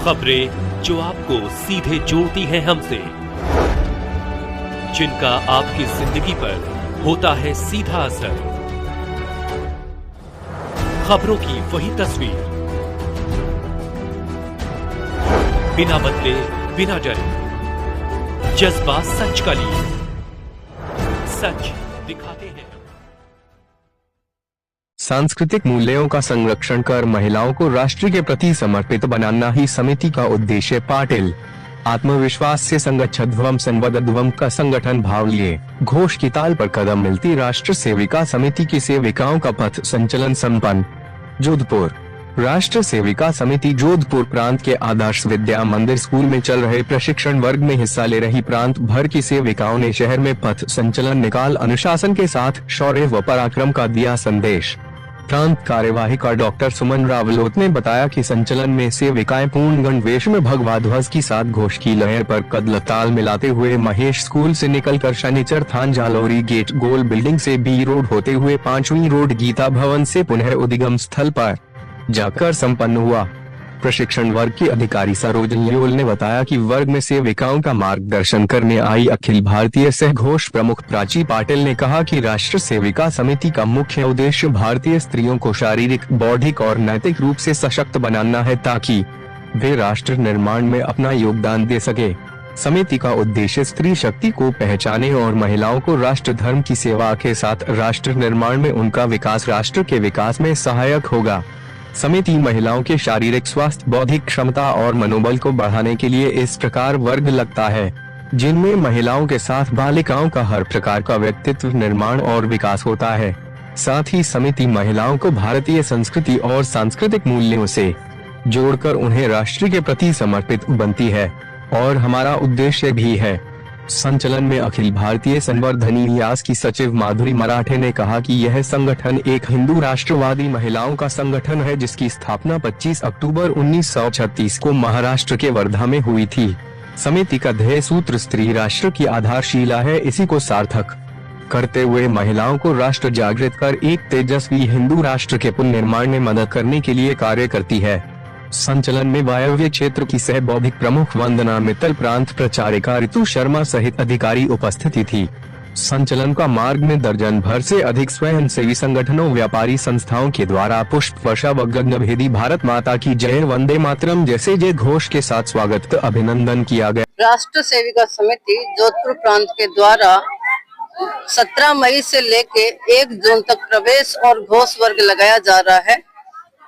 खबरें जो आपको सीधे जोड़ती हैं हमसे, जिनका आपकी जिंदगी पर होता है सीधा असर। खबरों की वही तस्वीर, बिना बदले बिना डरे, जज्बा सच का लिए, सच दिखाते हैं। सांस्कृतिक मूल्यों का संरक्षण कर महिलाओं को राष्ट्र के प्रति समर्पित बनाना ही समिति का उद्देश्य। पाटिल आत्मविश्वास से संगच्छध्वम संवदध्वम का संगठन भाव लिए घोष की ताल पर कदम मिलती राष्ट्र सेविका समिति की सेविकाओं का पथ संचलन संपन्न। जोधपुर राष्ट्र सेविका समिति जोधपुर प्रांत के आदर्श विद्या मंदिर स्कूल में चल रहे प्रशिक्षण वर्ग में हिस्सा ले रही प्रांत भर की सेविकाओं ने शहर में पथ संचलन निकाल अनुशासन के साथ शौर्य व पराक्रम का दिया संदेश। प्रांत कार्यवाहिका डॉक्टर सुमन रावलोत ने बताया कि संचलन में सेविकाएं पूर्ण गणवेश में भगवा ध्वज की साथ घोष की लहर पर कदम ताल मिलाते हुए महेश स्कूल से निकलकर शनिचर थान जालौरी गेट गोल बिल्डिंग से बी रोड होते हुए 5वीं रोड गीता भवन से पुनः उद्गम स्थल पर जाकर संपन्न हुआ। प्रशिक्षण वर्ग की अधिकारी सरोज लियोल ने बताया कि वर्ग में सेविकाओं का मार्गदर्शन करने आई अखिल भारतीय सह घोष प्रमुख प्राची पाटिल ने कहा कि राष्ट्र सेविका समिति का मुख्य उद्देश्य भारतीय स्त्रियों को शारीरिक, बौद्धिक और नैतिक रूप से सशक्त बनाना है ताकि वे राष्ट्र निर्माण में अपना योगदान दे सके। समिति का उद्देश्य स्त्री शक्ति को पहचाने और महिलाओं को राष्ट्र धर्म की सेवा के साथ राष्ट्र निर्माण में उनका विकास राष्ट्र के विकास में सहायक होगा। समिति महिलाओं के शारीरिक स्वास्थ्य, बौद्धिक क्षमता और मनोबल को बढ़ाने के लिए इस प्रकार वर्ग लगता है, जिनमें महिलाओं के साथ बालिकाओं का हर प्रकार का व्यक्तित्व निर्माण और विकास होता है। साथ ही समिति महिलाओं को भारतीय संस्कृति और सांस्कृतिक मूल्यों से जोड़कर उन्हें राष्ट्र के प्रति समर्पित बनती है और हमारा उद्देश्य भी है। संचलन में अखिल भारतीय संवर्धनी न्यास की सचिव माधुरी मराठे ने कहा कि यह संगठन एक हिंदू राष्ट्रवादी महिलाओं का संगठन है जिसकी स्थापना 25 अक्टूबर 1936 को महाराष्ट्र के वर्धा में हुई थी। समिति का ध्येय सूत्र स्त्री राष्ट्र की आधारशिला है, इसी को सार्थक करते हुए महिलाओं को राष्ट्र जागृत कर एक तेजस्वी हिंदू राष्ट्र के पुनर्निर्माण में मदद करने के लिए कार्य करती है। संचलन में वायव्य क्षेत्र की सह बौद्धिक प्रमुख वंदना मित्तल, प्रांत प्रचारिका ऋतु शर्मा सहित अधिकारी उपस्थिति थी। संचलन का मार्ग में दर्जन भर से अधिक स्वयंसेवी संगठनों, व्यापारी संस्थाओं के द्वारा पुष्प वर्षा व गगनभेदी भारत माता की जय, वंदे मातरम जैसे जय घोष के साथ स्वागत अभिनंदन किया गया। राष्ट्र सेविका समिति जोधपुर प्रांत के द्वारा 17 मई से लेके 1 जून तक प्रवेश और घोष वर्ग लगाया जा रहा है।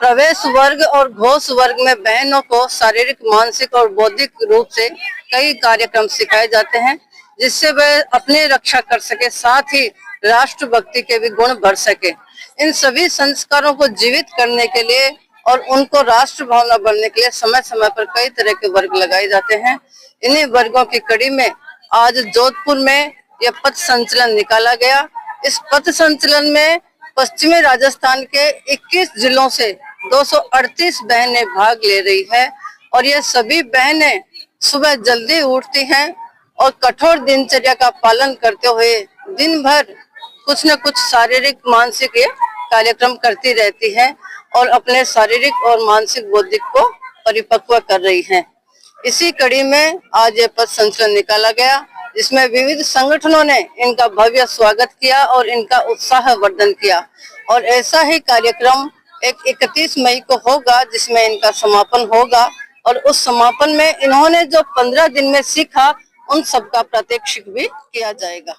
प्रवेश वर्ग और घोष वर्ग में बहनों को शारीरिक, मानसिक और बौद्धिक रूप से कई कार्यक्रम सिखाए जाते हैं जिससे वे अपनी रक्षा कर सके, साथ ही राष्ट्रभक्ति के भी गुण बढ़ सके। इन सभी संस्कारों को जीवित करने के लिए और उनको राष्ट्र भावना बढ़ने के लिए समय समय पर कई तरह के वर्ग लगाए जाते हैं। इन्हीं वर्गों की कड़ी में आज जोधपुर में यह पथ संचलन निकाला गया। इस पथ संचलन में पश्चिमी राजस्थान के 21 जिलों से 238 बहनें भाग ले रही है और ये सभी बहनें सुबह जल्दी उठती हैं और कठोर दिनचर्या का पालन करते हुए दिन भर कुछ न कुछ शारीरिक, मानसिक कार्यक्रम करती रहती हैं और अपने शारीरिक और मानसिक बौद्धिक को परिपक्व कर रही हैं। इसी कड़ी में आज ये पथ संचलन निकाला गया जिसमें विविध संगठनों ने इनका भव्य स्वागत किया और इनका उत्साह वर्धन किया और ऐसा ही कार्यक्रम 31 मई को होगा जिसमें इनका समापन होगा और उस समापन में इन्होंने जो 15 दिन में सीखा उन सबका प्रात्यक्षिक भी किया जाएगा।